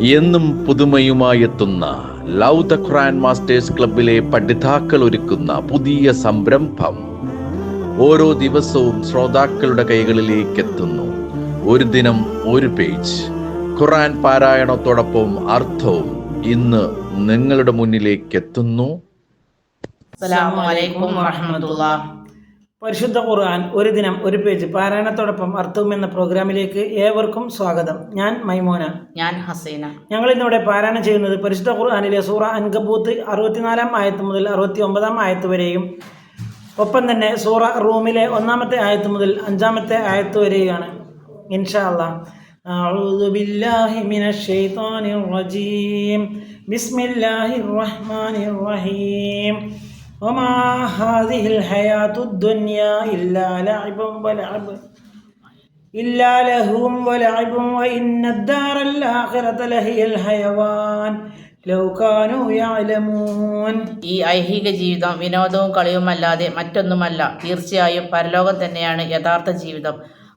എന്നും പുതുമയുമായെത്തുന്ന love the Quran masters ക്ലബിലെ പഠിതാക്കൾ ഒരുക്കുന്ന പുതിയ സംരംഭം ഓരോ ദിവസവും ശ്രോതാക്കളുടെ കൈകളിലേക്ക് എത്തുന്നു. ഒരു ദിനം ഒരു പേജ് ഖുർആൻ പാരായണത്തോടൊപ്പം അർത്ഥവും ഇന്ന് നിങ്ങളുടെ മുന്നിലേക്ക് എത്തുന്നു. അസ്സലാമു അലൈക്കും വറഹ്മത്തുള്ളാഹി. പരിശുദ്ധ ഖുർആൻ ഒരു ദിനം ഒരു പേജ് പാരായണത്തോടൊപ്പം അർത്ഥവും എന്ന പ്രോഗ്രാമിലേക്ക് ഏവർക്കും സ്വാഗതം. ഞാൻ മൈമോന. ഞാൻ ഹസീന. ഞങ്ങൾ ഇന്നിവിടെ പാരായണം ചെയ്യുന്നത് പരിശുദ്ധ ഖുർആനിലെ സൂറ അൻകബൂത്ത് 64 ആയത്ത് മുതൽ 69 ആയത്ത് വരെയും ഒപ്പം തന്നെ സൂറ റൂമിലെ 1 ആയത്ത് മുതൽ 5 ആയത്ത് വരെയാണ്. ഇൻഷാ അല്ലാഹ്. അഊദു ബില്ലാഹി മിനശ് ശൈത്വാനിർ റജീം. ബിസ്മില്ലാഹിർ റഹ്മാനിർ റഹീം. വമാ ഹാദിഹിൽ ഹയാത്തുദ് ദുനിയാ ഇല്ലാ ലഹും വലഅബും വഇന്നദ് ദാറൽ ആഖിറത ലഹിയൽ ഹയവാൻ ലൗ കാനൂ യഅലമൂൻ. ഈ ഐഹിക ജീവിതം വിനോദവും കളിയുമല്ലാതെ മറ്റൊന്നുമല്ല. തീർച്ചയായും പരലോകം തന്നെയാണ് യഥാർത്ഥ ജീവിതം,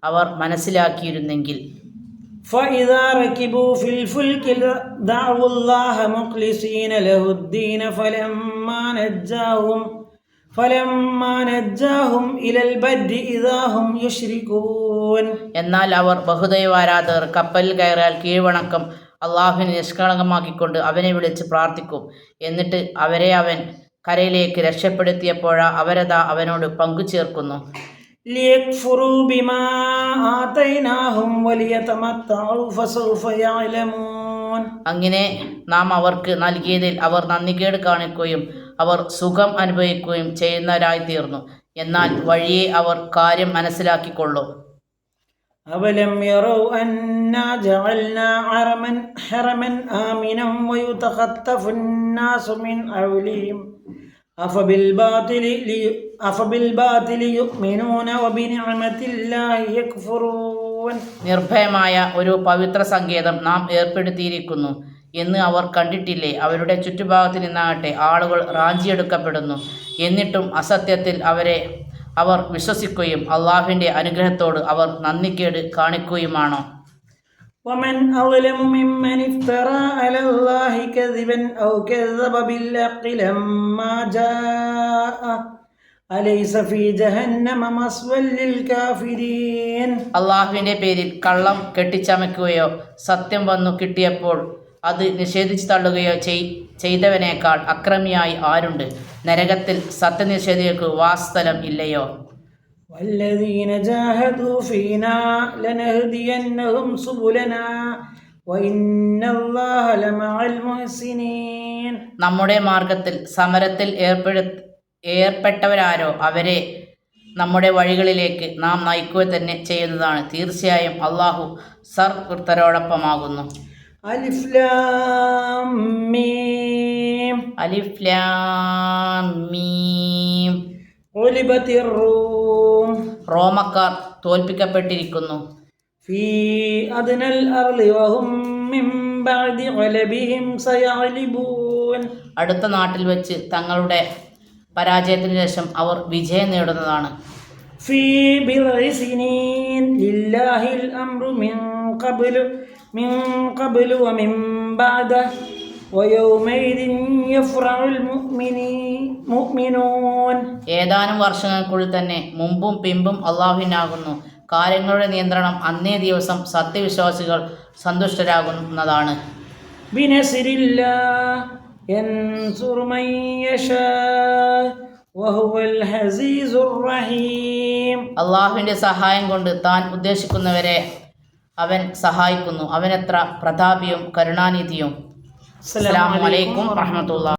അവർ മനസ്സിലാക്കിയിരുന്നെങ്കിൽ. فإذا ركبوا في الفلك دعوا الله مخلصين له الدين فلما نجاهم إلى البر إذا هم يشركون. എന്നാൽ അവർ ബഹുദൈവാരാധകർ കപ്പലിൽ കയറിയാൽ കീഴ്വണക്കം അള്ളാഹുവിനെ നിഷ്കളങ്കമാക്കിക്കൊണ്ട് അവനെ വിളിച്ച് പ്രാർത്ഥിക്കും. എന്നിട്ട് അവരെ അവൻ കരയിലേക്ക് രക്ഷപ്പെടുത്തിയപ്പോഴാ അവരതാ അവനോട് പങ്കുചേർക്കുന്നു. ليكفروا بما آتيناهم وليتمتعوا فسوف يعلمون. അങ്ങനെ നാം അവർക്ക് നൽകിയതിൽ അവർ നന്ദികേട് കാണിക്കുകയും അവർ സുഖം അനുഭവിക്കുകയും ചെയ്യുന്നവരായി തീർന്നു. എന്നാൽ വഴിയെ അവർ കാര്യം മനസ്സിലാക്കിക്കൊള്ളും. أولم يروا أنا جعلنا حرما آمنا ويتخطف الناس من حولهم أفبالباطل يؤمنون وبنعمة الله يكفرون. നിർഭയമായ ഒരു പവിത്ര സങ്കേതം നാം ഏർപ്പെടുത്തിയിരിക്കുന്നു എന്ന് അവർ കണ്ടിട്ടില്ലേ? അവരുടെ ചുറ്റുഭാഗത്ത് നിന്നാകട്ടെ ആളുകൾ റാഞ്ചിയെടുക്കപ്പെടുന്നു. എന്നിട്ടും അസത്യത്തിൽ അവർ വിശ്വസിക്കുകയും അള്ളാഹുവിൻ്റെ അനുഗ്രഹത്തോട് അവർ നന്ദികേട് കാണിക്കുകയുമാണോ? ومن أظلم ممن افترى على الله كذبا أو كذب بالحق لما جاءه أليس في جهنم مثوى للكافرين. അള്ളാഹുവിൻ്റെ പേരിൽ കള്ളം കെട്ടിച്ചമയ്ക്കുകയോ സത്യം വന്നു കിട്ടിയപ്പോൾ അത് നിഷേധിച്ചു തള്ളുകയോ ചെയ്തവനേക്കാൾ അക്രമിയായി ആരുണ്ട്? നരകത്തിൽ സത്യനിഷേധികൾക്ക് വാസസ്ഥലം ഇല്ലയോ? والذين جاهدوا فينا لنهدينهم سبلنا وإن الله لمع المحسنين. നമ്മുടെ മാർഗത്തിൽ സമരത്തിൽ ഏർപ്പെട്ടവരാരോ അവരെ നമ്മുടെ വഴികളിലേക്ക് നാം നയിക്കുക തന്നെ ചെയ്യുന്നതാണ്. തീർച്ചയായും അള്ളാഹു സർവൃത്തരോടൊപ്പമാകുന്നു. അലിഫ് ലാം മീം. അലിഫ് ലാം മീം. ഗുലിബത്തിർ റൂം. റോമക്കാർ തോൽപ്പിക്കപ്പെട്ടിരിക്കുന്നു. ഫീ അദ്നൽ അർളി വഹും മിൻ ബഅദി ഗലബിഹിം സയഗ്ലിബൂൻ. അടുത്ത നാട്ടിൽ വെച്ച് തങ്ങളുടെ പരാജയത്തിന് ശേഷം അവർ വിജയം നേടുന്നതാണ്. ഫീ ബിദ്ഇ സിനീൻ ലില്ലാഹിൽ അംറു മിൻ ഖബ്ലു വമിൻ ബഅദഹു വയൗമൈദിൻ യഫ്റഉൽ മുഅ്മിനൂൻ. ഏതാനും വർഷങ്ങൾക്കുള്ളിൽ തന്നെ മുമ്പും പിമ്പും അള്ളാഹുവിനാകുന്നു. കാര്യങ്ങളുടെ നിയന്ത്രണം. അന്നേ ദിവസം സത്യവിശ്വാസികൾ സന്തുഷ്ടരാകുന്നതാണ്. ബിനസ്രില്ലാഹ് യൻസുറു മൻ യശാ വഹുവൽ അസീസുർ റഹീം. അള്ളാഹുവിൻ്റെ സഹായം കൊണ്ട് താൻ ഉദ്ദേശിക്കുന്നവരെ അവൻ സഹായിക്കുന്നു. അവനെത്ര പ്രതാപിയും കരുണാനിധിയും. അസ്സലാമു അലൈക്കും വറഹ്മത്തുള്ളാഹി.